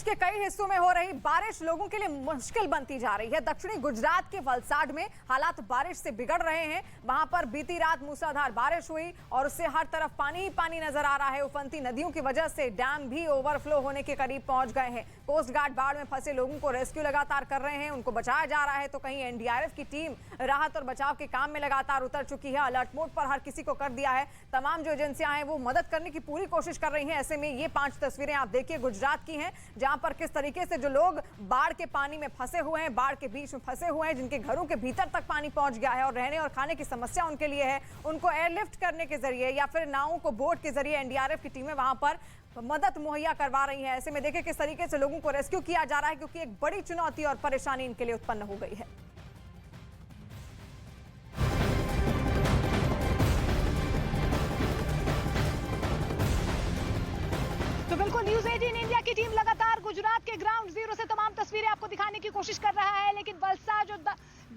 के कई हिस्सों में हो रही बारिश लोगों के लिए मुश्किल बनती जा रही है। दक्षिणी गुजरात के वलसाड में हालात बारिश से बिगड़ रहे हैं। वहां पर बीती रात मूसलाधार बारिश हुई और उससे हर तरफ पानी ही पानी नजर आ रहा है। उफनती नदियों की वजह से डैम भी ओवरफ्लो होने के करीब पहुंच गए हैं। कोस्ट गार्ड बाढ़ में फंसे लोगों को रेस्क्यू लगातार कर रहे हैं, उनको बचाया जा रहा है, तो कहीं एनडीआरएफ की टीम राहत और बचाव के काम में लगातार उतर चुकी है। अलर्ट मोड पर हर किसी को कर दिया है। तमाम जो एजेंसियां हैं वो मदद करने की पूरी कोशिश कर रही हैं। ऐसे में ये 5 तस्वीरें आप देखिए गुजरात की हैं, जहां पर किस तरीके से जो लोग बाढ़ के पानी में फंसे हुए हैं, बाढ़ के बीच में फंसे हुए हैं, जिनके घरों के भीतर तक पानी पहुंच गया है और रहने और खाने की समस्या उनके लिए है, उनको एयरलिफ्ट करने के जरिए या फिर नावों को बोट के जरिए एनडीआरएफ की टीमें वहां पर मदद मुहैया करवा रही है। ऐसे में देखिए किस तरीके से लोगों को रेस्क्यू किया जा रहा है, क्योंकि एक बड़ी चुनौती और परेशानी इनके लिए उत्पन्न हो गई है। तो बिल्कुल न्यूज़ 18 इंडिया की टीम लगातार गुजरात के ग्राउंड जीरो से तमाम तस्वीरें आपको दिखाने की कोशिश कर रहा है, लेकिन वलसाड जो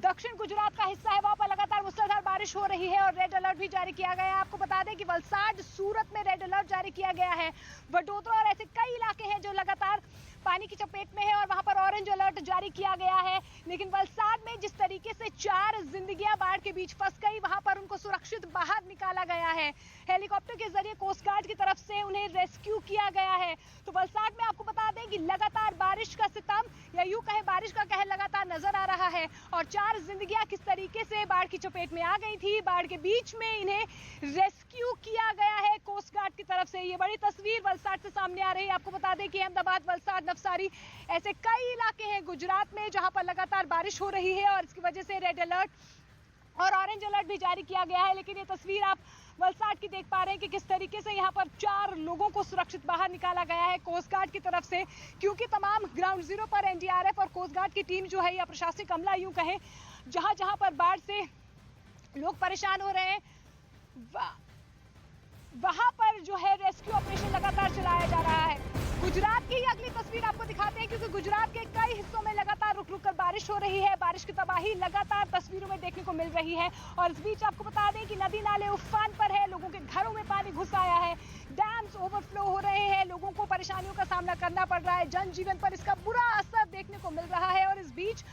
दक्षिण गुजरात का हिस्सा है वहां पर लगातार मूसलाधार बारिश हो रही है और रेड अलर्ट भी जारी किया गया है। आपको बता दें कि वलसाड, सूरत में रेड अलर्ट जारी किया गया है। वडोदरा और ऐसे कई इलाके हैं जो लगातार पानी की चपेट में है और वहां पर ऑरेंज अलर्ट जारी किया गया है। लेकिन वलसाड में जिस तरीके से 4 जिंदगियां बाढ़ के बीच फंस गई, वहां पर उनको सुरक्षित बाहर निकाला गया है। हेलीकॉप्टर के जरिए कोस्ट गार्ड की तरफ से उन्हें रेस्क्यू किया गया है। तो वलसाड में आपको बता दें कि लगातार बारिश का सितम या यूं कहें बारिश का कहर लगातार नजर आ रहा है और 4 जिंदगियां किस तरीके से बाढ़ की चपेट में आ गई थी। बाढ़ के बीच में इन्हें रेस्क्यू किया गया है कोस्ट गार्ड की तरफ से। ये बड़ी तस्वीर वलसाड से सामने आ रही है। आपको बता दें कि अहमदाबाद, वलसाड, नवसारी ऐसे कई इलाके हैं गुजरात में जहां पर लगातार बारिश हो रही है और इसकी वजह से रेड अलर्ट और ऑरेंज अलर्ट भी जारी किया गया है। लेकिन ये तस्वीर आप वलसाड की देख पा रहे हैं कि किस तरीके से यहाँ पर 4 लोगों को सुरक्षित बाहर निकाला गया है कोस्ट गार्ड की तरफ से, क्योंकि तमाम ग्राउंड जीरो पर एनडीआरएफ और कोस्ट गार्ड की टीम जो है या प्रशासनिक अमला यूं कहें, जहां जहां पर बाढ़ से लोग परेशान हो रहे हैं वहां पर जो है रेस्क्यू ऑपरेशन लगातार चलाया जा रहा है। गुजरात की अगली तस्वीर आपको दिखाते हैं, क्योंकि गुजरात के कई हिस्सों में लगातार रुक रुक कर बारिश हो रही है। बारिश की तबाही लगातार तस्वीरों में देखने को मिल रही है और इस बीच आपको बता दें कि नदी नाले उफान पर है, लोगों के घरों में पानी घुस आया है, डैम्स ओवरफ्लो हो रहे हैं, लोगों को परेशानियों का सामना करना पड़ रहा है, जनजीवन पर इसका बुरा असर देखने को मिल रहा है। और इस बीच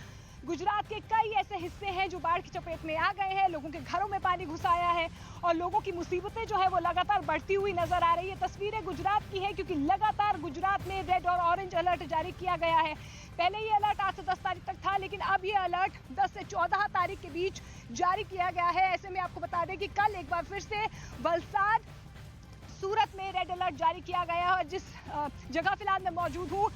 गुजरात के कई ऐसे हिस्से हैं जो बाढ़ की चपेट में आ गए हैं, लोगों के घरों में पानी घुस आया है और लोगों की मुसीबतें जो है वो लगातार बढ़ती हुई नजर आ रही है। तस्वीरें गुजरात की है, क्योंकि लगातार गुजरात में रेड और ऑरेंज अलर्ट जारी किया गया है। पहले ये अलर्ट 8 से 10 तारीख तक था, लेकिन अब ये अलर्ट 10 से 14 तारीख के बीच जारी किया गया है। ऐसे में आपको बता दें कि कल एक बार फिर से वलसाड, सूरत में रेड अलर्ट जारी किया गया है और जिस जगह फिलहाल मैं मौजूद हूँ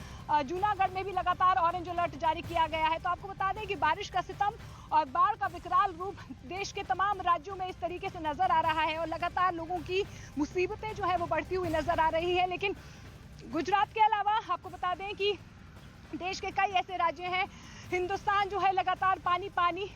जूनागढ़ में भी लगातार ऑरेंज अलर्ट जारी किया गया है। तो आपको बता दें कि बारिश का सितम और बाढ़ का विकराल रूप देश के तमाम राज्यों में इस तरीके से नजर आ रहा है और लगातार लोगों की मुसीबतें जो है वो बढ़ती हुई नजर आ रही है। लेकिन गुजरात के अलावा आपको बता दें कि देश के कई ऐसे राज्य हैं, हिंदुस्तान जो है लगातार पानी पानी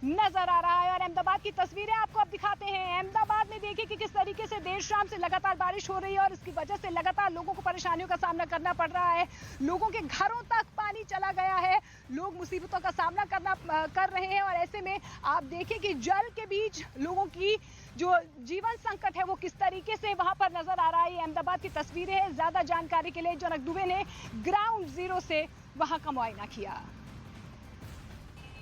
नजर आ रहा है। और अहमदाबाद की तस्वीरें आपको अब दिखाते हैं। अहमदाबाद में देखिए कि किस तरीके से देर शाम से लगातार बारिश हो रही है और इसकी वजह से लगातार लोगों को परेशानियों का सामना करना पड़ रहा है। लोगों के घरों तक पानी चला गया है, लोग मुसीबतों का सामना कर रहे हैं और ऐसे में आप देखिए कि जल के बीच लोगों की जो जीवन संकट है वो किस तरीके से वहां पर नजर आ रहा है। अहमदाबाद की तस्वीरें हैं। ज्यादा जानकारी के लिए जनक दुबे ने ग्राउंड जीरो से वहां का मुआयना किया।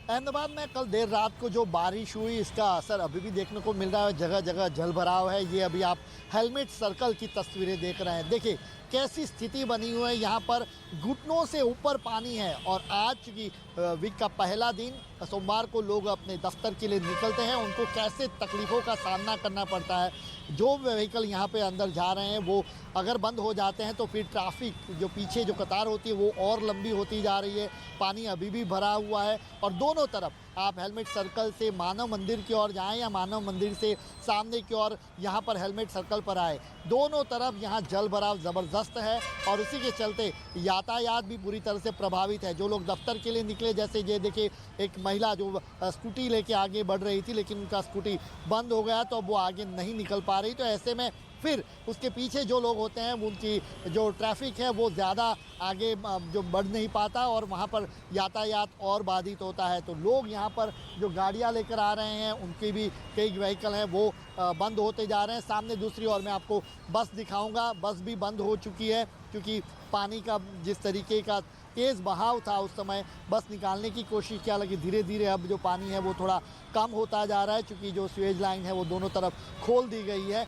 अहमदाबाद में कल देर रात को जो बारिश हुई, इसका असर अभी भी देखने को मिल रहा है। जगह जगह जल भराव है। ये अभी आप हेलमेट सर्कल की तस्वीरें देख रहे हैं। देखिए कैसी स्थिति बनी हुई है, यहाँ पर घुटनों से ऊपर पानी है। और आज चूँकि वीक का पहला दिन, सोमवार को लोग अपने दफ्तर के लिए निकलते हैं, उनको कैसे तकलीफ़ों का सामना करना पड़ता है। जो व्हीकल यहाँ पे अंदर जा रहे हैं वो अगर बंद हो जाते हैं तो फिर ट्रैफिक जो पीछे जो कतार होती है वो और लंबी होती जा रही है। पानी अभी भी भरा हुआ है और दोनों तरफ आप हेलमेट सर्कल से मानव मंदिर की ओर जाएं या मानव मंदिर से सामने की ओर यहाँ पर हेलमेट सर्कल पर आए, दोनों तरफ यहाँ जल भराव ज़बरदस्त है और उसी के चलते यातायात भी पूरी तरह से प्रभावित है। जो लोग दफ्तर के लिए निकले, जैसे ये देखिए एक महिला जो स्कूटी लेके आगे बढ़ रही थी, लेकिन उनका स्कूटी बंद हो गया तो अब वो आगे नहीं निकल पा रही। तो ऐसे में फिर उसके पीछे जो लोग होते हैं उनकी जो ट्रैफिक है वो ज़्यादा आगे जो बढ़ नहीं पाता और वहाँ पर यातायात और बाधित होता है। तो लोग यहाँ पर जो गाड़ियाँ लेकर आ रहे हैं उनकी भी कई व्हीकल हैं वो बंद होते जा रहे हैं। सामने दूसरी ओर मैं आपको बस दिखाऊंगा, बस भी बंद हो चुकी है क्योंकि पानी का जिस तरीके का तेज़ बहाव था उस समय बस निकालने की कोशिश किया, लेकिन धीरे धीरे अब जो पानी है वो थोड़ा कम होता जा रहा है, क्योंकि जो सीवेज लाइन है वो दोनों तरफ खोल दी गई है।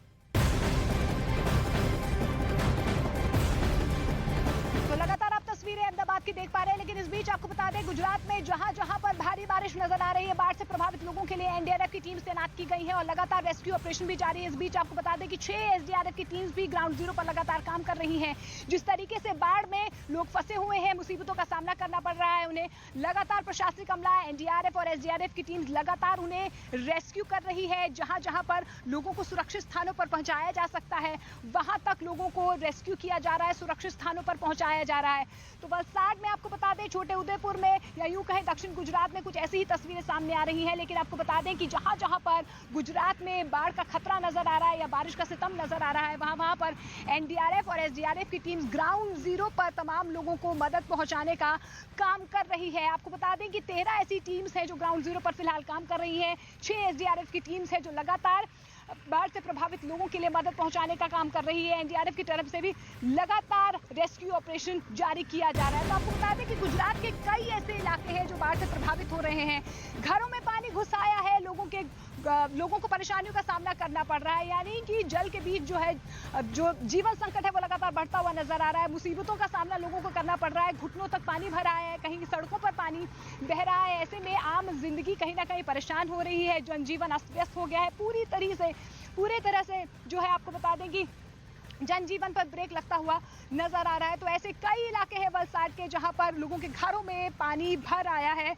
तो लगातार आप तस्वीरें अहमदाबाद की देख पा रहे हैं, लेकिन इस बीच आपको बता दें गुजरात में जहां जहां पर भारी बारिश नजर आ रही है, बाढ़ से प्रभावित लोगों के लिए एनडीआरएफ की टीम तैनात की गई है और लगातार रेस्क्यू ऑपरेशन भी जारी है। इस बीच आपको बता दें कि 6 एसडीआरएफ की टीम्स भी ग्राउंड जीरो पर लगातार काम कर रही हैं। जिस तरीके से बाढ़ में लोग फंसे हुए हैं, मुसीबतों का सामना करना पड़ रहा है उन्हें, लगातार प्रशासनिक अमला, एनडीआरएफ और एसडीआरएफ की टीम लगातार उन्हें रेस्क्यू कर रही है। जहां जहां पर लोगों को सुरक्षित स्थानों पर पहुंचाया जा सकता है वहां तक लोगों को रेस्क्यू किया जा रहा है, सुरक्षित स्थानों पर पहुंचाया जा रहा है। तो वलसाड में आपको बता दें, छोटे उदयपुर में या यूं कहें दक्षिण गुजरात में कुछ ऐसी ही तस्वीरें सामने आ रही हैं, लेकिन आपको बता दें कि जहां जहां पर गुजरात में बाढ़ का खतरा नजर आ रहा है या बारिश का सितम नजर आ रहा है, वहां वहां पर एनडीआरएफ और एसडीआरएफ की टीम्स ग्राउंड जीरो पर तमाम लोगों को मदद पहुंचाने का काम कर रही है। आपको बता दें कि 13 ऐसी टीम्स हैं जो ग्राउंड जीरो पर फिलहाल काम कर रही है। 6 एसडीआरएफ की टीम्स है जो लगातार बाढ़ से प्रभावित लोगों के लिए मदद पहुंचाने का काम कर रही है। एनडीआरएफ की तरफ से भी लगातार रेस्क्यू ऑपरेशन जारी किया जा रहा है। तो आपको बता दें कि गुजरात के कई ऐसे इलाके हैं जो बाढ़ से प्रभावित हो रहे हैं, घरों में पानी घुस आया है, लोगों को परेशानियों का सामना करना पड़ रहा है, यानी कि जल के बीच जो है जो जीवन संकट है वो लगातार बढ़ता हुआ नजर आ रहा है। मुसीबतों का सामना लोगों को करना पड़ रहा है, घुटनों तक पानी भरा है, कहीं सड़कों पर पानी बह रहा है। ऐसे में आम जिंदगी कहीं ना कहीं परेशान हो रही है, जनजीवन अस्त व्यस्त हो गया है पूरी तरह से जो है। आपको बता दें कि जनजीवन पर ब्रेक लगता हुआ नजर आ रहा है। तो ऐसे कई इलाके हैं वलसाड के जहां पर लोगों के घरों में पानी भर आया है।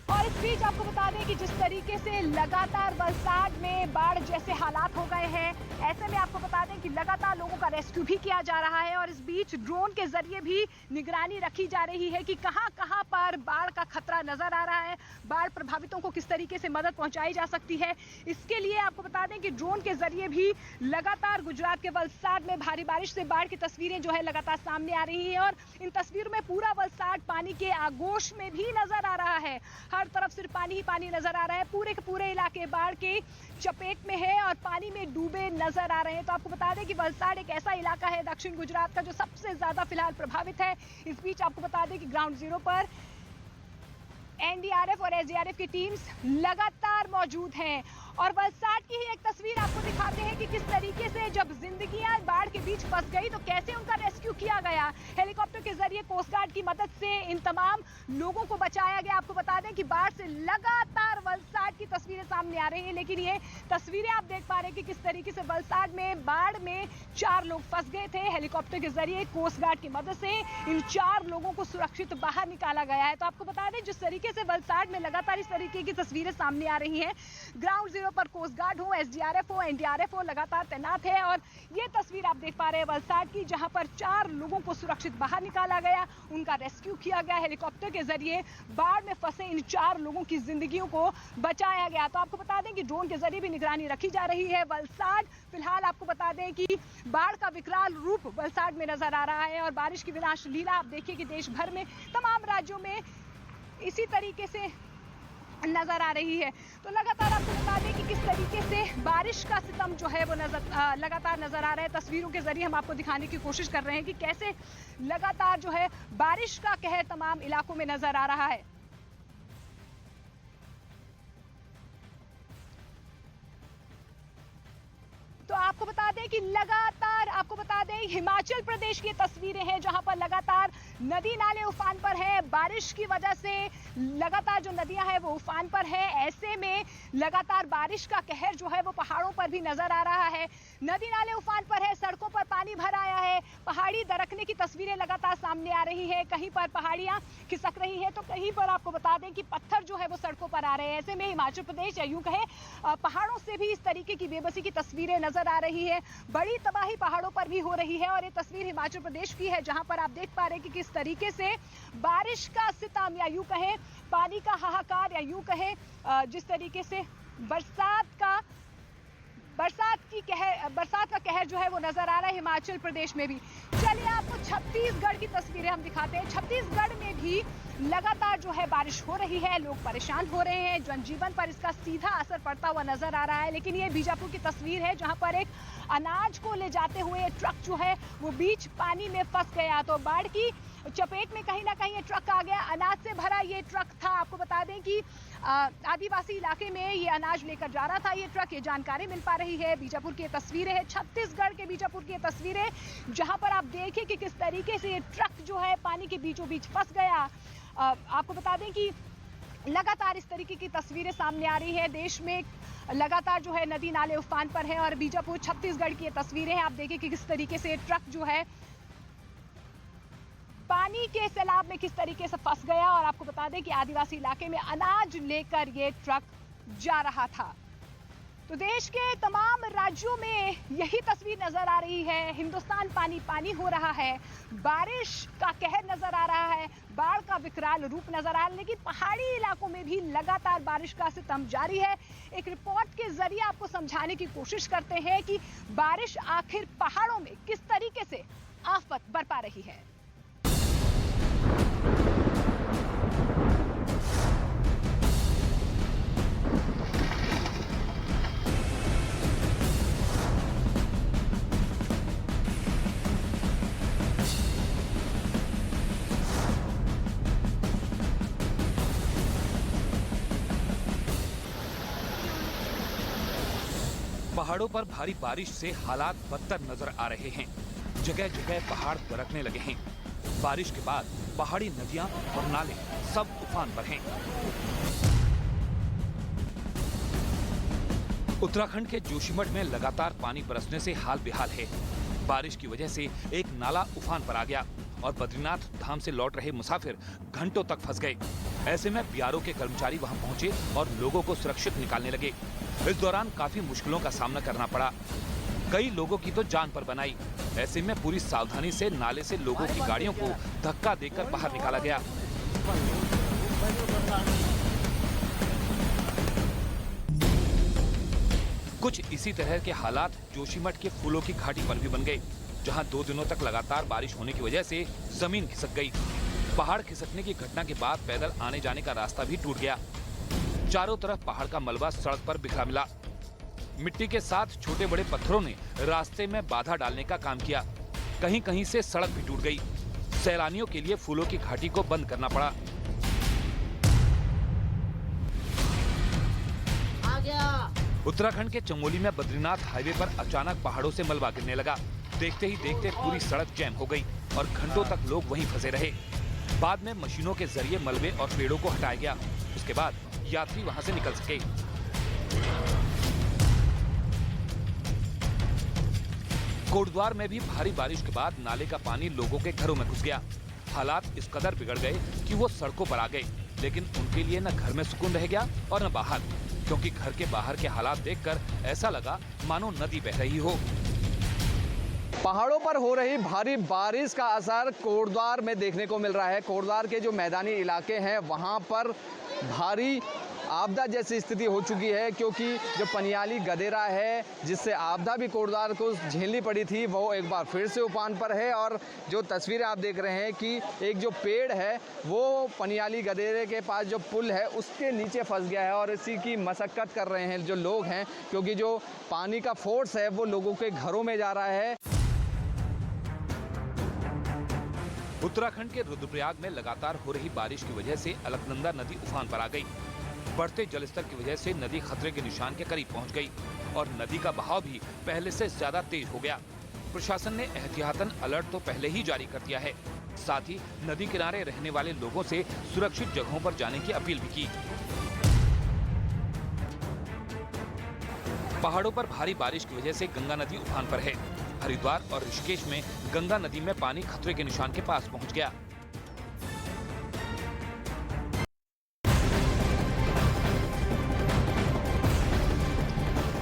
और इस बीच आपको बता दें कि जिस तरीके से लगातार वलसाड में बाढ़ जैसे हालात हो गए हैं, ऐसे में आपको बता दें कि लगातार लोगों का रेस्क्यू भी किया जा रहा है और इस बीच ड्रोन के जरिए भी निगरानी रखी जा रही है कि कहां कहां पर बाढ़ का खतरा नजर आ रहा है, बाढ़ प्रभावितों को किस तरीके से मदद पहुंचाई जा सकती है। इसके लिए आपको बता दें कि ड्रोन के जरिए भी लगातार गुजरात के वलसाड में भारी बारिश से बाढ़ की तस्वीरें जो है लगातार सामने आ रही है और इन तस्वीरों में पूरा वलसाड पानी के आगोश में भी नजर आ रहा है। हर तरफ सिर्फ पानी ही पानी नजर आ रहा है, पूरे के पूरे इलाके बाढ़ के चपेट में है और पानी में डूबे नजर आ रहे हैं। तो आपको बता दें कि वलसाड एक ऐसा इलाका है दक्षिण गुजरात का जो सबसे ज्यादा फिलहाल प्रभावित है। इस बीच आपको बता दें कि ग्राउंड जीरो पर एनडीआरएफ और एसडीआरएफ की टीम्स लगातार मौजूद हैं और वलसाड की ही एक तस्वीर आपको दिखाते हैं कि किस तरीके से जब जिंदगियां बाढ़ के बीच फंस गई तो कैसे उनका रेस्क्यू किया गया। हेलीकॉप्टर के जरिए कोस्ट गार्ड की मदद से इन तमाम लोगों को बचाया गया। आपको बता दें कि बाढ़ से लगातार वलसाड की तस्वीरें सामने आ रही हैं, लेकिन ये तस्वीरें आप देख पा रहे हैं कि किस तरीके से वलसाड में बाढ़ में 4 लोग फंस गए थे। हेलीकॉप्टर के जरिए कोस्ट गार्ड की मदद से इन 4 लोगों को सुरक्षित बाहर निकाला गया है। तो आपको बता दें जिस तरीके से वलसाड में लगातार इस तरीके की तस्वीरें सामने आ रही हैं, ग्राउंड जीरो पर कोस्ट गार्ड हो, एसडीआरएफ हो, एनडीआरएफ हो लगातार तैनात है और ये तस्वीर आप देख पा रहे हैं वलसाड की, जहां पर 4 लोगों को सुरक्षित बाहर निकाला गया, उनका रेस्क्यू किया गया हेलीकॉप्टर के जरिए। बाढ़ में फंसे इन 4 लोगों की जिंदगियों को बचाया गया। तो आपको बता दें कि ड्रोन के जरिए भी निगरानी रखी जा रही है। वलसाड फिलहाल आपको बता दें कि बाढ़ का विकराल रूप वलसाड में नजर आ रहा है और बारिश की विनाश लीला आप देखिए कि देश भर में तमाम राज्यों में इसी तरीके से नजर आ रही है। तो लगातार आपको बता दें कि किस तरीके से बारिश का सितम जो है वो लगातार नजर आ रहा है। तस्वीरों के जरिए हम आपको दिखाने की कोशिश कर रहे हैं कि कैसे लगातार जो है बारिश का कहर तमाम इलाकों में नजर आ रहा है। तो आपको बता दें कि लगातार आपको बता दें हिमाचल प्रदेश की तस्वीरें हैं जहां पर लगातार नदी नाले उफान पर है। बारिश की वजह से लगातार जो नदियां हैं वो उफान पर है। ऐसे में लगातार बारिश का कहर जो है वो पहाड़ों पर भी नजर आ रहा है। नदी नाले उफान पर है, सड़कों पर पानी भर आया है, पहाड़ी दरकने की तस्वीरें लगातार सामने आ रही है। कहीं पर पहाड़ियां खिसक रही है तो कहीं पर आपको बता दें कि पत्थर जो है वो सड़कों पर आ रहे हैं। ऐसे में हिमाचल प्रदेश या यूं कहें पहाड़ों से भी इस तरीके की बेबसी की तस्वीरें नजर आ रही है। बड़ी तबाही पहाड़ों पर भी हो रही है और ये तस्वीर हिमाचल प्रदेश की है जहां पर आप देख पा रहे हैं कि किस तरीके से बारिश का सितम या यूं कहें पानी का हाहाकार या यूं कहें जिस तरीके से बरसात का कहर जो है वो नजर आ रहा है हिमाचल प्रदेश में भी। चलिए आपको छत्तीसगढ़ की तस्वीरें हम दिखाते हैं। छत्तीसगढ़ में भी लगातार जो है बारिश हो रही है, लोग परेशान हो रहे हैं, जनजीवन पर इसका सीधा असर पड़ता हुआ नजर आ रहा है। लेकिन ये बीजापुर की तस्वीर है जहां पर एक अनाज को ले जाते हुए ट्रक जो है वो बीच पानी में फंस गया। तो बाढ़ की चपेट में कहीं ना कहीं ये ट्रक आ गया। अनाज से भरा ये ट्रक था। आपको बता दें कि आदिवासी इलाके में ये अनाज लेकर जा रहा था ये ट्रक, ये जानकारी मिल पा रही है। बीजापुर की तस्वीरें हैं, छत्तीसगढ़ के बीजापुर की तस्वीरें, जहां पर आप देखें कि किस तरीके से ये ट्रक जो है पानी के बीचों बीच फंस गया। आपको बता दें कि लगातार इस तरीके की तस्वीरें सामने आ रही है। देश में लगातार जो है नदी नाले उफान पर है और बीजापुर छत्तीसगढ़ की ये तस्वीरें हैं। आप देखें कि किस तरीके से ट्रक जो है पानी के सैलाब में किस तरीके से फंस गया। और आपको बता दें कि आदिवासी इलाके में अनाज लेकर ये ट्रक जा रहा था। तो देश के तमाम राज्यों में यही तस्वीर नजर आ रही है। हिंदुस्तान पानी पानी हो रहा है, बारिश का कहर नजर आ रहा है, बाढ़ का विकराल रूप नजर आ रहा है। लेकिन पहाड़ी इलाकों में भी लगातार बारिश का सितम जारी है। एक रिपोर्ट के जरिए आपको समझाने की कोशिश करते हैं कि बारिश आखिर पहाड़ों में किस तरीके से आफत बरपा रही है। पहाड़ों पर भारी बारिश से हालात बदतर नजर आ रहे हैं। जगह जगह पहाड़ दरकने लगे हैं। बारिश के बाद पहाड़ी नदियां और नाले सब उफान पर हैं। उत्तराखंड के जोशीमठ में लगातार पानी बरसने से हाल बेहाल है। बारिश की वजह से एक नाला उफान पर आ गया और बद्रीनाथ धाम से लौट रहे मुसाफिर घंटों तक फंस गए। ऐसे में बीआरओ के कर्मचारी वहां पहुंचे और लोगों को सुरक्षित निकालने लगे। इस दौरान काफी मुश्किलों का सामना करना पड़ा। कई लोगों की तो जान पर बनाई। ऐसे में पूरी सावधानी से नाले से लोगों की गाड़ियों को धक्का देकर बाहर निकाला गया। कुछ इसी तरह के हालात जोशीमठ के फूलों की घाटी पर भी बन गए, जहां 2 दिनों तक लगातार बारिश होने की वजह से जमीन खिसक गई। पहाड़ खिसकने की घटना के बाद पैदल आने जाने का रास्ता भी टूट गया। चारों तरफ पहाड़ का मलबा सड़क पर बिखरा मिला। मिट्टी के साथ छोटे बड़े पत्थरों ने रास्ते में बाधा डालने का काम किया। कहीं कहीं से सड़क भी टूट गई। सैलानियों के लिए फूलों की घाटी को बंद करना पड़ा। उत्तराखंड के चमोली में बद्रीनाथ हाईवे पर अचानक पहाड़ों से मलबा गिरने लगा। देखते ही देखते पूरी सड़क जैम हो गई और घंटों तक लोग वहीं फंसे रहे। बाद में मशीनों के जरिए मलबे और पेड़ों को हटाया गया। उसके बाद यात्री वहां से निकल सके। कोटद्वार में भी भारी बारिश के बाद नाले का पानी लोगों के घरों में घुस गया। हालात इस कदर बिगड़ गए कि वो सड़कों पर आ गए। लेकिन उनके लिए न घर में सुकून रह गया और न बाहर, क्योंकि घर के बाहर के हालात देखकर ऐसा लगा मानो नदी बह रही हो। पहाड़ों पर हो रही भारी बारिश का असर कोटद्वार में देखने को मिल रहा है। कोटद्वार के जो मैदानी इलाके हैं वहां पर भारी आपदा जैसी स्थिति हो चुकी है, क्योंकि जो पनियाली गदेरा है जिससे आपदा भी कोटद्वार को झेलनी पड़ी थी, वो एक बार फिर से उफान पर है। और जो तस्वीरें आप देख रहे हैं कि एक जो पेड़ है वो पनियाली गदेरे के पास जो पुल है उसके नीचे फंस गया है और इसी की मशक्कत कर रहे हैं जो लोग हैं, क्योंकि जो पानी का फोर्स है वो लोगों के घरों में जा रहा है। उत्तराखंड के रुद्रप्रयाग में लगातार हो रही बारिश की वजह से अलकनंदा नदी उफान पर आ गई। बढ़ते जलस्तर की वजह से नदी खतरे के निशान के करीब पहुंच गई और नदी का बहाव भी पहले से ज्यादा तेज हो गया। प्रशासन ने एहतियातन अलर्ट तो पहले ही जारी कर दिया है। साथ ही नदी किनारे रहने वाले लोगों से सुरक्षित जगहों पर जाने की अपील भी की। पहाड़ों पर भारी बारिश की वजह से गंगा नदी उफान पर है। हरिद्वार और ऋषिकेश में गंगा नदी में पानी खतरे के निशान के पास पहुंच गया।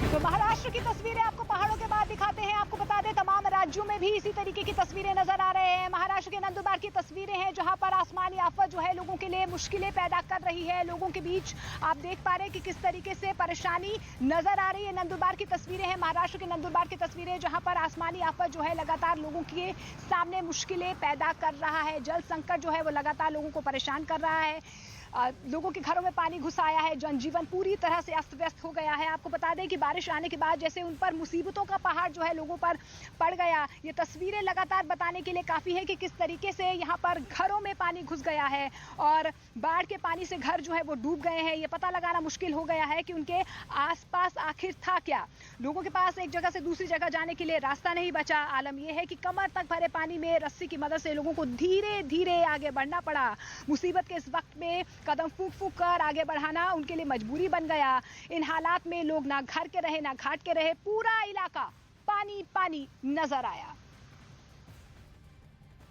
तो महाराष्ट्र की तस्वीरें आपको पहाड़ों के बाद दिखाते हैं। आपको बता दें तमाम राज्यों में भी इसी तरीके की तस्वीरें नजर आ रहे हैं। महाराष्ट्र के नंदुरबार की तस्वीरें हैं जहां पर आसमानी आफत जो है लोगों के लिए मुश्किलें पैदा कर रही है। लोगों के बीच आप देख पा रहे हैं कि किस तरीके से परेशानी नजर आ रही है। नंदुरबार की तस्वीरें हैं, महाराष्ट्र के नंदुरबार की तस्वीरें जहां पर आसमानी आफत जो है लगातार लोगों के सामने मुश्किलें पैदा कर रहा है। जल संकट जो है वो लगातार लोगों को परेशान कर रहा है। लोगों के घरों में पानी घुस आया है, जनजीवन पूरी तरह से अस्त व्यस्त हो गया है। आपको बता दें कि बारिश आने के बाद जैसे उन पर मुसीबतों का पहाड़ जो है लोगों पर पड़ गया। ये तस्वीरें लगातार बताने के लिए काफ़ी है कि किस तरीके से यहाँ पर घरों में पानी घुस गया है और बाढ़ के पानी से घर जो है वो डूब गए हैं। ये पता लगाना मुश्किल हो गया है कि उनके आसपास आखिर था क्या। लोगों के पास एक जगह से दूसरी जगह जाने के लिए रास्ता नहीं बचा। आलम यह है कि कमर तक भरे पानी में रस्सी की मदद से लोगों को धीरे धीरे आगे बढ़ना पड़ा। मुसीबत के इस वक्त में कदम फूंक फूंक कर आगे बढ़ाना उनके लिए मजबूरी बन गया। इन हालात में लोग ना घर के रहे ना घाट के रहे, पूरा इलाका पानी पानी नजर आया।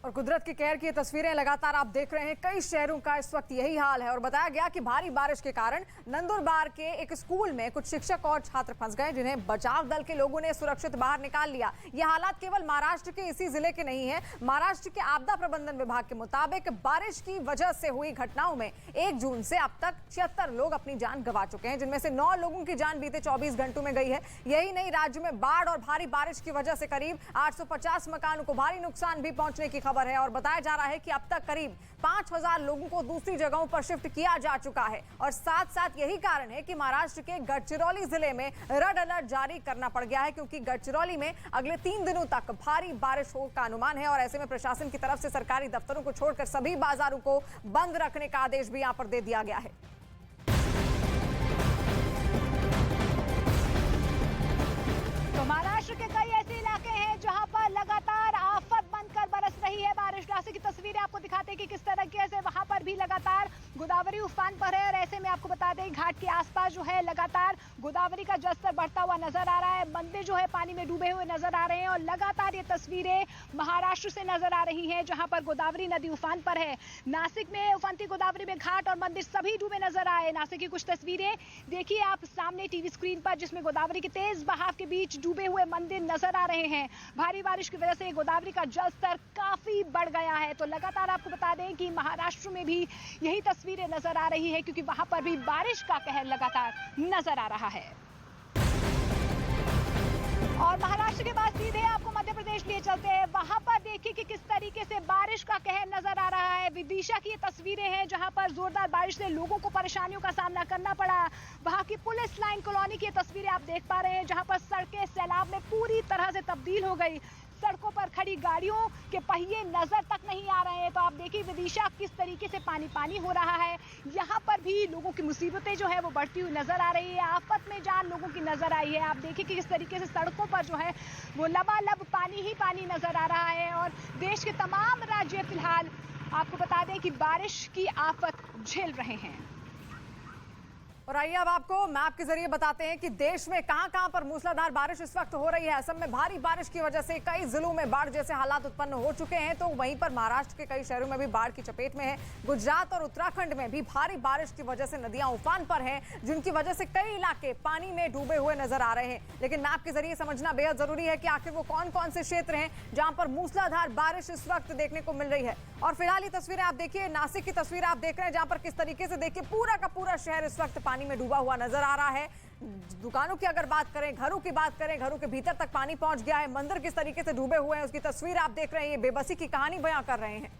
और कुदरत की कहर की ये तस्वीरें लगातार आप देख रहे हैं। कई शहरों का इस वक्त यही हाल है और बताया गया कि भारी बारिश के कारण नंदुरबार के एक स्कूल में कुछ शिक्षक और छात्र फंस गए, जिन्हें बचाव दल के लोगों ने सुरक्षित बाहर निकाल लिया। ये हालात केवल महाराष्ट्र के इसी जिले के नहीं है। महाराष्ट्र के आपदा प्रबंधन विभाग के मुताबिक बारिश की वजह से हुई घटनाओं में 1 जून से अब तक 76 लोग अपनी जान गंवा चुके हैं, जिनमें से 9 लोगों की जान बीते 24 घंटों में गई है। यही नहीं, राज्य में बाढ़ और भारी बारिश की वजह से करीब 850 मकानों को भारी नुकसान भी पहुंचने की खबर है और बताया जा रहा है कि अब तक करीब 5000 लोगों को दूसरी जगहों पर शिफ्ट किया जा चुका है। और साथ साथ यही कारण है कि महाराष्ट्र के गढ़चिरौली जिले में रेड अलर्ट जारी करना पड़ गया है, क्योंकि गढ़चिरौली में अगले 3 दिनों तक भारी बारिश होने का अनुमान है और ऐसे में प्रशासन की तरफ से सरकारी दफ्तरों को छोड़कर सभी बाजारों को बंद रखने का आदेश भी यहां पर दे दिया गया है। तो महाराष्ट्र के कई ऐसे इलाके हैं जहां पर लगातार आफत बनकर बरस रही है बारिश। रास्ते की तस्वीरें आपको दिखाते हैं कि किस तरीके से वहां पर भी लगातार गोदावरी उफान पर है और ऐसे में आपको बता दें घाट के आसपास जो है लगातार गोदावरी का जलस्तर बढ़ता हुआ नजर आ रहा है। मंदिर जो है पानी में डूबे हुए नजर आ रहे हैं और लगातार ये तस्वीरें महाराष्ट्र से नजर आ रही हैं जहां पर गोदावरी नदी उफान पर है। नासिक में उफानती गोदावरी में घाट और मंदिर सभी डूबे नजर आए। नासिक की कुछ तस्वीरें देखिए आप सामने टीवी स्क्रीन पर, जिसमें गोदावरी के तेज बहाव के बीच डूबे हुए मंदिर नजर आ रहे हैं। भारी बारिश की वजह से गोदावरी का जलस्तर काफी बढ़ गया है। तो लगातार आपको बता दें कि महाराष्ट्र में भी यही तस्वीरें नजर आ रही है, क्योंकि वहां पर भी बारिश का कहर लगातार नजर आ रहा है। और महाराष्ट्र के बाद सीधे आपको मध्य प्रदेश लिए चलते हैं। वहां पर देखिए कि किस तरीके से बारिश का कहर नजर आ रहा है। विदिशा की ये तस्वीरें हैं जहां पर जोरदार बारिश से लोगों को परेशानियों का सामना करना पड़ा। वहां की पुलिस लाइन कॉलोनी की तस्वीरें आप देख पा रहे हैं जहां पर सड़कें सैलाब में पूरी तरह से तब्दील हो गई। सड़कों पर खड़ी गाड़ियों के पहिए नजर तक नहीं आ रहे हैं। तो आप देखिए विदिशा किस तरीके से पानी पानी हो रहा है। यहाँ पर भी लोगों की मुसीबतें जो है वो बढ़ती हुई नजर आ रही है। आफत में जान लोगों की नजर आई है। आप देखिए कि किस तरीके से सड़कों पर जो है वो लबालब पानी ही पानी नजर आ रहा है। और देश के तमाम राज्य फिलहाल आपको बता दें कि बारिश की आफत झेल रहे हैं। और आइए अब आपको मैप के जरिए बताते हैं कि देश में कहां-कहां पर मूसलाधार बारिश इस वक्त हो रही है। असम में भारी बारिश की वजह से कई जिलों में बाढ़ जैसे हालात उत्पन्न हो चुके हैं, तो वहीं पर महाराष्ट्र के कई शहरों में भी बाढ़ की चपेट में है। गुजरात और उत्तराखंड में भी भारी बारिश की वजह से नदियां उफान पर हैं, जिनकी वजह से कई इलाके पानी में डूबे हुए नजर आ रहे हैं। लेकिन मैप के जरिए समझना बेहद जरूरी है कि आखिर वो कौन कौन से क्षेत्र हैं जहां पर मूसलाधार बारिश इस वक्त देखने को मिल रही है। और फिलहाल ये तस्वीरें आप देखिए, नासिक की तस्वीर आप देख रहे हैं जहां पर किस तरीके से देखिए पूरा का पूरा शहर इस वक्त पानी में डूबा हुआ नजर आ रहा है। दुकानों की अगर बात करें, घरों की बात करें, घरों के भीतर तक पानी पहुंच गया है। मंदिर किस तरीके से डूबे हुए हैं उसकी तस्वीर आप देख रहे हैं। ये बेबसी की कहानी बयां कर रहे हैं।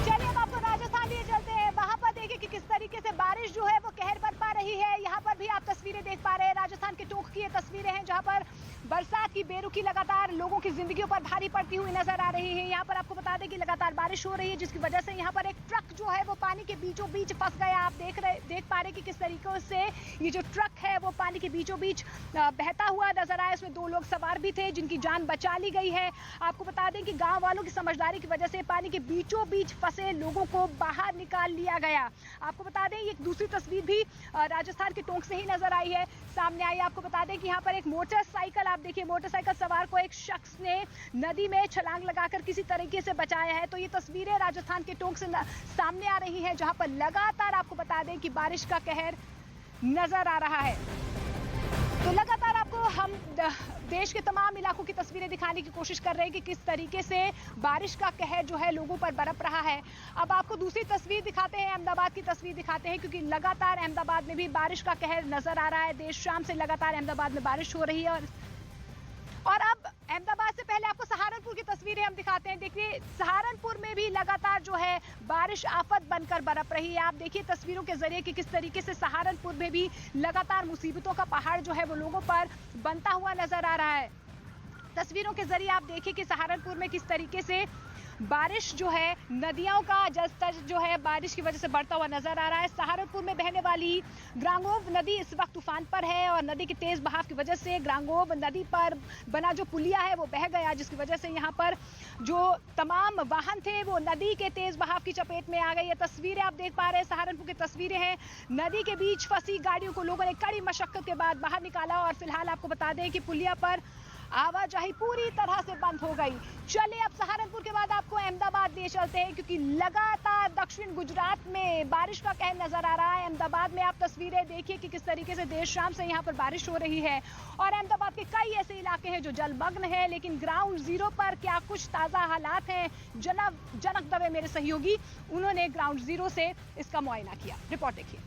चलिए अब आपको राजस्थान लिए चलते हैं। वहां पर देखिए कि किस तरीके से बारिश जो है वो कहर बरपा रही है। यहाँ पर भी आप तस्वीरें देख पा रहे हैं। राजस्थान के टोंक की ये तस्वीरें हैं जहाँ पर बरसात की बेरुखी लगातार लोगों की जिंदगियों पर भारी पड़ती हुई नजर आ रही है। यहाँ पर आपको बता दें कि लगातार बारिश हो रही है, जिसकी वजह से यहाँ पर एक ट्रक जो है वो पानी के बीचों बीच फंस गया। आप देख पा रहे कि किस तरीके से ये जो ट्रक है वो पानी के बीचों बीच बहता हुआ नजर आया। इसमें 2 लोग सवार भी थे जिनकी जान बचा ली गई है। आपको बता दें कि गाँव वालों की समझदारी की वजह से पानी के बीचों बीच फंसे लोगों को बाहर निकाल लिया गया। आपको बता दें ये दूसरी तस्वीर भी राजस्थान के टोंक से ही नजर आई है, सामने आई। आपको बता दें कि यहाँ पर एक मोटरसाइकिल, आप देखिए मोटरसाइकिल सवार को एक शख्स ने नदी में छलांग लगाकर किसी तरीके से बचाया है। तो ये तस्वीरें राजस्थान के टोंक से सामने आ रही हैं जहां पर लगातार आपको बता दें कि बारिश का कहर नजर आ रहा है। तो लगातार आपको हम देश के तमाम इलाकों की तस्वीरें दिखाने की कोशिश कर रहे हैं कि किस तरीके से बारिश का कहर जो है लोगों पर बरप रहा है। अब आपको दूसरी तस्वीर दिखाते हैं, अहमदाबाद की तस्वीर दिखाते हैं, क्योंकि लगातार अहमदाबाद में भी बारिश का कहर नजर आ रहा है। देर शाम से लगातार अहमदाबाद में बारिश हो रही है और अब अहमदाबाद से पहले आपको सहारनपुर की तस्वीरें हम दिखाते हैं। देखिए सहारनपुर में भी लगातार जो है बारिश आफत बनकर बरप रही है। आप देखिए तस्वीरों के जरिए कि किस तरीके से सहारनपुर में भी लगातार मुसीबतों का पहाड़ जो है वो लोगों पर बनता हुआ नजर आ रहा है। तस्वीरों के जरिए आप देखिए कि सहारनपुर में किस तरीके से बारिश जो है, नदियों का जलस्तर जो है बारिश की वजह से बढ़ता हुआ नजर आ रहा है। सहारनपुर में बहने वाली ग्रांगोब नदी इस वक्त तूफान पर है और नदी के तेज बहाव की वजह से ग्रांगोब नदी पर बना जो पुलिया है वो बह गया, जिसकी वजह से यहाँ पर जो तमाम वाहन थे वो नदी के तेज बहाव की चपेट में आ गए। ये तस्वीरें आप देख पा रहे हैं, सहारनपुर की तस्वीरें हैं। नदी के बीच फंसी गाड़ियों को लोगों ने कड़ी मशक्कत के बाद बाहर निकाला और फिलहाल आपको बता दें कि पुलिया पर आवाजाही पूरी तरह से बंद हो गई। चलिए अब सहारनपुर के बाद आपको अहमदाबाद ले चलते हैं, क्योंकि लगातार दक्षिण गुजरात में बारिश का कहर नजर आ रहा है। अहमदाबाद में आप तस्वीरें देखिए कि किस तरीके से देर शाम से यहाँ पर बारिश हो रही है और अहमदाबाद के कई ऐसे इलाके हैं जो जलमग्न है, लेकिन ग्राउंड जीरो पर क्या कुछ ताजा हालात हैं। जनक दवे मेरे सहयोगी, उन्होंने ग्राउंड जीरो से इसका मुआयना किया। रिपोर्ट देखिए।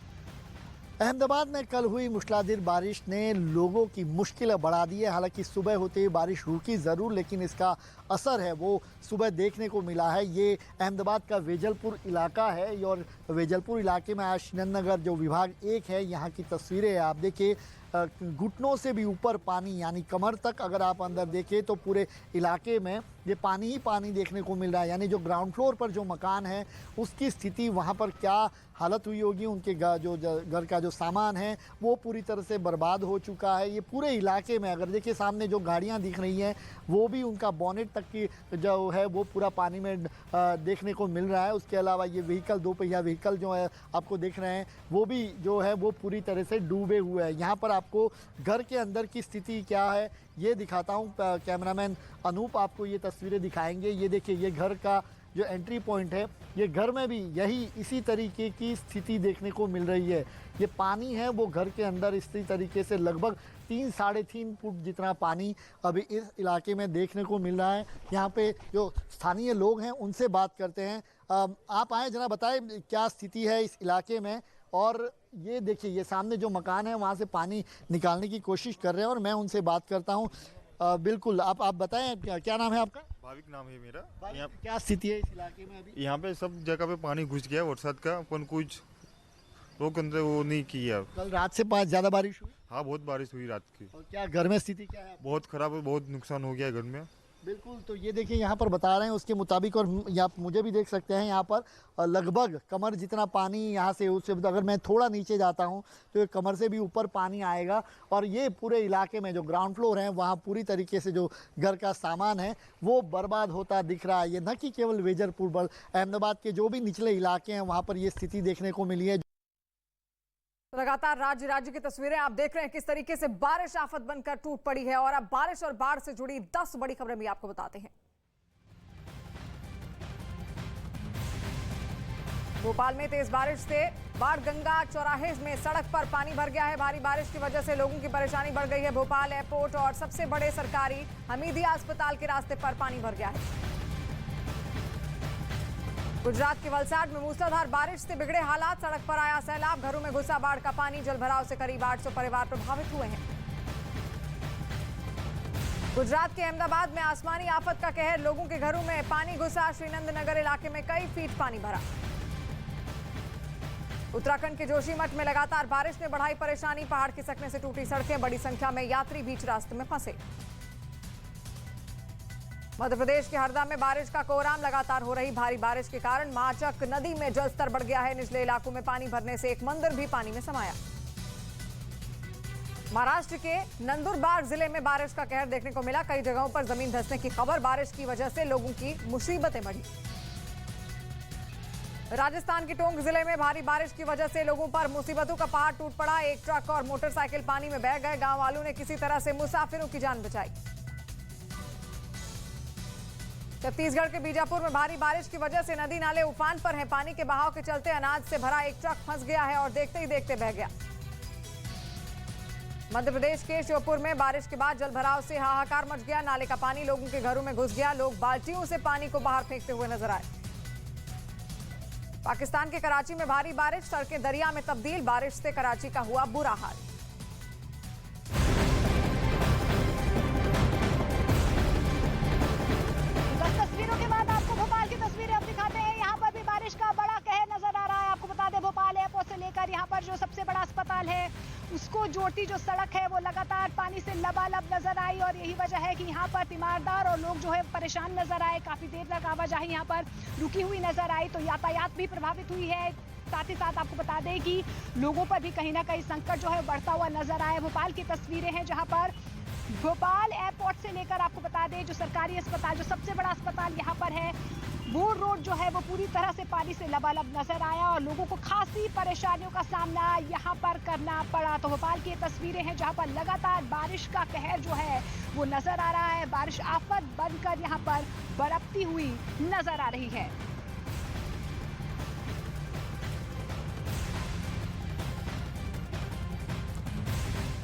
अहमदाबाद में कल हुई मूसलाधार बारिश ने लोगों की मुश्किलें बढ़ा दी है। हालांकि सुबह होते ही बारिश रुकी ज़रूर, लेकिन इसका असर है वो सुबह देखने को मिला है। ये अहमदाबाद का वेजलपुर इलाका है और वेजलपुर इलाके में आज श्रीनगर जो विभाग 1 है यहाँ की तस्वीरें है। आप देखिए घुटनों से भी ऊपर पानी, यानी कमर तक अगर आप अंदर देखें तो पूरे इलाके में ये पानी ही पानी देखने को मिल रहा है। यानी जो ग्राउंड फ्लोर पर जो मकान है उसकी स्थिति, वहाँ पर क्या हालत हुई होगी, उनके जो घर का जो सामान है वो पूरी तरह से बर्बाद हो चुका है। ये पूरे इलाके में अगर देखिए सामने जो गाड़ियाँ दिख रही हैं वो भी उनका बॉनेट तक की जो है वो पूरा पानी में देखने को मिल रहा है। उसके अलावा ये व्हीकल, 2 पहिया व्हीकल जो है आपको देख रहे हैं वो भी जो है वो पूरी तरह से डूबे हुए हैं। यहाँ पर आपको घर के अंदर की स्थिति क्या है ये दिखाता हूँ। कैमरामैन अनूप आपको ये तस्वीरें दिखाएंगे। ये देखिए ये घर का जो एंट्री पॉइंट है, ये घर में भी यही इसी तरीके की स्थिति देखने को मिल रही है। ये पानी है वो घर के अंदर इसी तरीके से लगभग 3-3.5 फुट जितना पानी अभी इस इलाके में देखने को मिल रहा है। यहाँ पे जो स्थानीय लोग हैं उनसे बात करते हैं। आप आए जरा बताएं क्या स्थिति है इस इलाके में। और ये देखिए ये सामने जो मकान है वहाँ से पानी निकालने की कोशिश कर रहे हैं और मैं उनसे बात करता हूँ। बिल्कुल आप बताएं क्या नाम है आपका? भाविक नाम है मेरा। यहाँ क्या स्थिति है इस इलाके में अभी? यहाँ पे सब जगह पे पानी घुस गया बरसात का, अपन कुछ रोक अंदर वो नहीं किया। कल रात से ज़्यादा बारिश हुई? हाँ बहुत बारिश हुई रात की। और क्या घर में स्थिति क्या है? बहुत खराब है, बहुत नुकसान हो गया है घर में। बिल्कुल, तो ये देखिए यहाँ पर बता रहे हैं उसके मुताबिक, और यहाँ मुझे भी देख सकते हैं यहाँ पर लगभग कमर जितना पानी यहाँ से उससे अगर मैं थोड़ा नीचे जाता हूँ तो ये कमर से भी ऊपर पानी आएगा। और ये पूरे इलाके में जो ग्राउंड फ्लोर है वहाँ पूरी तरीके से जो घर का सामान है वो बर्बाद होता दिख रहा है। ये न कि केवल वेजलपुर, अहमदाबाद के जो भी निचले इलाके हैं वहाँ पर ये स्थिति देखने को मिली है। लगातार राज्य की तस्वीरें आप देख रहे हैं किस तरीके से बारिश आफत बनकर टूट पड़ी है। और अब बारिश और बाढ़ से जुड़ी 10 बड़ी खबरें भी आपको बताते हैं। भोपाल में तेज बारिश से बाणगंगा चौराहे में सड़क पर पानी भर गया है। भारी बारिश की वजह से लोगों की परेशानी बढ़ गई है। भोपाल एयरपोर्ट और सबसे बड़े सरकारी हमीदिया अस्पताल के रास्ते पर पानी भर गया है। गुजरात के वलसाड में मूसलाधार बारिश से बिगड़े हालात, सड़क पर आया सैलाब, घरों में घुसा बाढ़ का पानी। जलभराव से करीब 800 परिवार प्रभावित हुए हैं। गुजरात के अहमदाबाद में आसमानी आफत का कहर, लोगों के घरों में पानी घुसा। श्रीनगर इलाके में कई फीट पानी भरा। उत्तराखंड के जोशीमठ में लगातार बारिश ने बढ़ाई परेशानी, पहाड़ खिसकने से टूटी सड़कें, बड़ी संख्या में यात्री बीच रास्ते में फंसे। मध्य प्रदेश के हरदा में बारिश का कोहराम, लगातार हो रही भारी बारिश के कारण माचक नदी में जलस्तर बढ़ गया है। निचले इलाकों में पानी भरने से एक मंदिर भी पानी में समाया। महाराष्ट्र के नंदुरबार जिले में बारिश का कहर देखने को मिला। कई जगहों पर जमीन धंसने की खबर, बारिश की वजह से लोगों की मुसीबतें बढ़ी। राजस्थान के टोंक जिले में भारी बारिश की वजह से लोगों पर मुसीबतों का पहाड़ टूट पड़ा। एक ट्रक और मोटरसाइकिल पानी में बह गए। गांव वालों ने किसी तरह से मुसाफिरों की जान बचाई। छत्तीसगढ़ के बीजापुर में भारी बारिश की वजह से नदी नाले उफान पर हैं। पानी के बहाव के चलते अनाज से भरा एक ट्रक फंस गया है और देखते ही देखते बह गया। मध्य प्रदेश के श्योपुर में बारिश के बाद जलभराव से हाहाकार मच गया। नाले का पानी लोगों के घरों में घुस गया। लोग बाल्टियों से पानी को बाहर फेंकते हुए नजर आए। पाकिस्तान के कराची में भारी बारिश, सड़कें दरिया में तब्दील। बारिश से कराची का हुआ बुरा हाल। तस्वीरों के बाद आपको भोपाल की तस्वीरें अब दिखाते हैं। यहाँ पर भी बारिश का बड़ा कहर नजर आ रहा है। आपको बता दें, भोपाल एयरपोर्ट से लेकर यहाँ पर जो सबसे बड़ा अस्पताल है उसको जोड़ती जो सड़क है वो लगातार पानी से लबालब नजर आई और यही वजह है कि यहाँ पर तीमारदार और लोग जो है परेशान नजर आए। काफी देर तक आवाजाही यहाँ पर रुकी हुई नजर आई, तो यातायात भी प्रभावित हुई है। साथ ही साथ आपको बता दें कि लोगों पर भी कहीं ना कहीं संकट जो है बढ़ता हुआ नजर आया। भोपाल की तस्वीरें हैं जहाँ पर भोपाल एयरपोर्ट से लेकर आपको बता दें जो सरकारी अस्पताल, जो सबसे बड़ा अस्पताल यहाँ पर है, वो रोड जो है वो पूरी तरह से पानी से लबालब नजर आया और लोगों को खासी परेशानियों का सामना यहाँ पर करना पड़ा। तो भोपाल की तस्वीरें हैं जहाँ पर लगातार बारिश का कहर जो है वो नजर आ रहा है। बारिश आफत बनकर यहाँ पर बरपती हुई नजर आ रही है।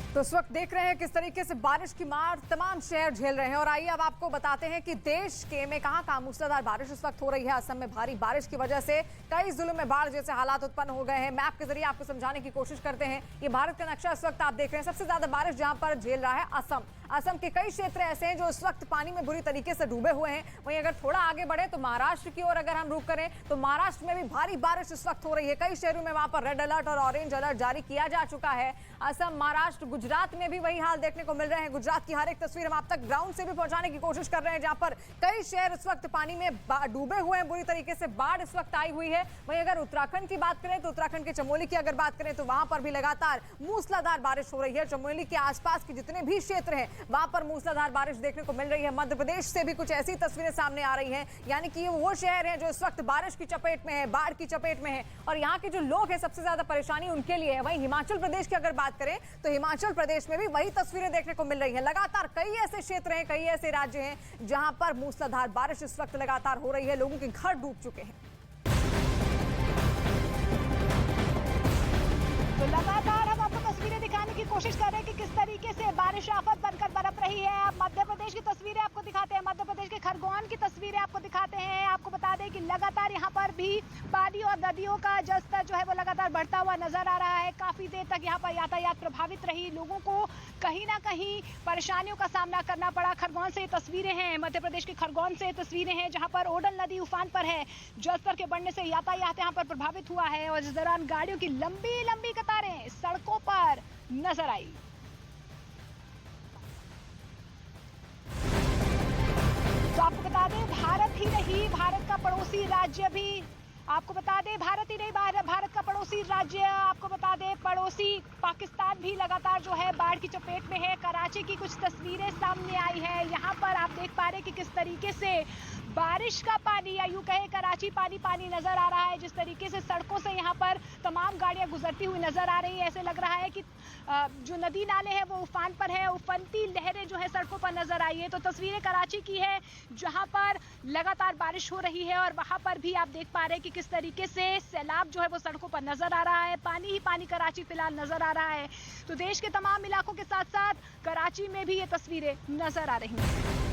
तो इस वक्त देख रहे हैं किस तरीके से बारिश की मार तमाम शहर झेल रहे हैं। और आइए अब आपको बताते हैं कि देश के में कहां मूसलाधार बारिश इस वक्त हो रही है। असम में भारी बारिश की वजह से कई जिलों में बाढ़ जैसे हालात उत्पन्न हो गए हैं। मैप के जरिए आपको समझाने की कोशिश करते हैं। ये भारत का नक्शा इस वक्त आप देख रहे हैं। सबसे ज्यादा बारिश जहां पर झेल रहा है असम के कई क्षेत्र ऐसे हैं जो इस वक्त पानी में बुरी तरीके से डूबे हुए हैं। वहीं अगर थोड़ा आगे बढ़े तो महाराष्ट्र की ओर अगर हम रुख करें तो महाराष्ट्र में भी भारी बारिश इस वक्त हो रही है। कई शहरों में वहां पर रेड अलर्ट और ऑरेंज अलर्ट जारी किया जा चुका है। असम, महाराष्ट्र, गुजरात में भी वही हाल देखने को मिल रहे हैं। गुजरात की हर एक तस्वीर हम आप तक ग्राउंड से भी पहुंचाने की कोशिश कर रहे हैं, जहां पर कई शहर इस वक्त पानी में डूबे हुए हैं। बुरी तरीके से बाढ़ इस वक्त आई हुई है। वहीं अगर उत्तराखंड की बात करें तो उत्तराखंड के चमोली की अगर बात करें तो वहां पर भी लगातार मूसलाधार बारिश हो रही है। चमोली के आसपास के जितने भी क्षेत्र हैं वहां पर मूसलाधार बारिश देखने को मिल रही है। मध्य प्रदेश से भी कुछ ऐसी तस्वीरें सामने आ रही हैं, यानी कि ये वो शहर हैं जो इस वक्त बारिश की चपेट में है, बाढ़ की चपेट में है और यहाँ के जो लोग हैं सबसे ज्यादा परेशानी उनके लिए है। वहीं हिमाचल प्रदेश की अगर बात करें तो हिमाचल प्रदेश में भी वही तस्वीरें देखने को मिल रही है। लगातार कई ऐसे क्षेत्र हैं, कई ऐसे राज्य हैं जहां पर मूसलाधार बारिश इस वक्त लगातार हो रही है। लोगों के घर डूब चुके हैं। तो लगातार हम आपको तस्वीरें दिखाने की कोशिश कर रहे हैं कि किस तरीके से बारिश आफत बनकर बरप रही है। अब मध्य प्रदेश की तस्वीरें आपको दिखाते हैं, मध्य प्रदेश के खरगोन की तस्वीरें आपको दिखाते हैं। आपको बता दें कि लगातार यहाँ पर भी पानी और नदियों का जलस्तर जो है वो लगातार बढ़ता हुआ नजर आ रहा है। काफी देर तक यहाँ पर यातायात प्रभावित रही, लोगों को कहीं ना कहीं परेशानियों का सामना करना पड़ा। खरगोन से तस्वीरें हैं, मध्य प्रदेश के खरगोन से तस्वीरें हैं जहाँ पर ओडल नदी उफान पर है। जलस्तर के बढ़ने से यातायात यहाँ पर प्रभावित हुआ है और इस दौरान गाड़ियों की लंबी लंबी कतारें सड़कों पर नजर आई। तो आपको बता दें भारत ही नहीं, भारत का पड़ोसी राज्य भी, आपको बता दें भारत ही नहीं, भारत का पड़ोसी राज्य, आपको बता दें पड़ोसी पाकिस्तान भी लगातार जो है बाढ़ की चपेट में है। कराची की कुछ तस्वीरें सामने आई है। यहाँ पर आप देख पा रहे हैं कि किस तरीके से बारिश का पानी या यूं कहे कराची पानी पानी नजर आ रहा है। जिस तरीके से सड़कों से यहाँ पर तमाम गाड़ियां गुजरती हुई नजर आ रही है, ऐसे लग रहा है कि जो नदी नाले हैं वो उफान पर है, उफनती लहरें जो है सड़कों पर नजर आई है। तो तस्वीरें कराची की है जहां पर लगातार बारिश हो रही है और वहां पर भी आप देख पा रहे हैं कि किस तरीके से सैलाब जो है वो सड़कों पर नजर आ रहा है। पानी ही पानी कराची फिलहाल नजर आ रहा है। तो देश के तमाम इलाकों के साथ साथ कराची में भी ये तस्वीरें नजर आ रही हैं।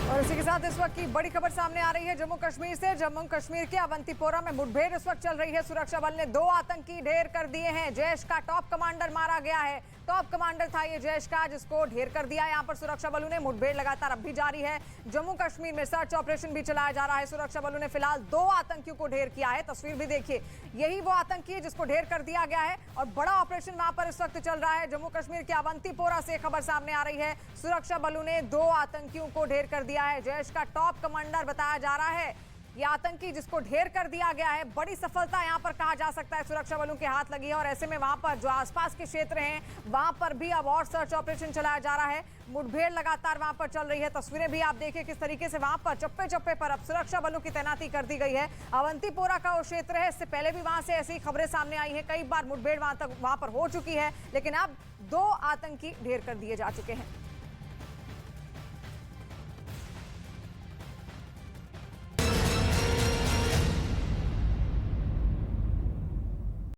और इसी के साथ इस वक्त की बड़ी खबर सामने आ रही है जम्मू कश्मीर से। जम्मू कश्मीर के अवंतीपोरा में मुठभेड़ इस वक्त चल रही है। सुरक्षा बल ने 2 आतंकी ढेर कर दिए हैं। जैश का टॉप कमांडर मारा गया है। टॉप कमांडर था ये जैश का, जिसको ढेर कर दिया। यहाँ पर सुरक्षा बलों ने मुठभेड़ लगातार अब भी जारी है। जम्मू कश्मीर में सर्च ऑपरेशन भी चलाया जा रहा है। सुरक्षा बलों ने फिलहाल 2 आतंकियों को ढेर किया है। तस्वीर भी देखिए, यही वो आतंकी है जिसको ढेर कर दिया गया है और बड़ा ऑपरेशन वहां पर इस वक्त चल रहा है। जम्मू कश्मीर के अवंतीपोरा से खबर सामने आ रही है। सुरक्षा बलों ने 2 आतंकियों को ढेर कर दिया है। जैश का टॉप कमांडर बताया जा रहा है ये आतंकी जिसको ढेर कर दिया गया है। बड़ी सफलता यहां पर कहा जा सकता है सुरक्षा बलों के हाथ लगी है और ऐसे में वहां पर जो आसपास के क्षेत्र हैं वहां पर भी अब और सर्च ऑपरेशन चलाया जा रहा है। मुठभेड़ लगातार वहां पर चल रही है। तस्वीरें भी आप देखिए किस तरीके से वहां पर चप्पे चप्पे पर अब सुरक्षा बलों की तैनाती कर दी गई है। अवंतीपोरा का वो क्षेत्र है, इससे पहले भी वहां से ऐसी खबरें सामने आई हैं। कई बार मुठभेड़ वहां पर हो चुकी है, लेकिन अब 2 आतंकी ढेर कर दिए जा चुके हैं।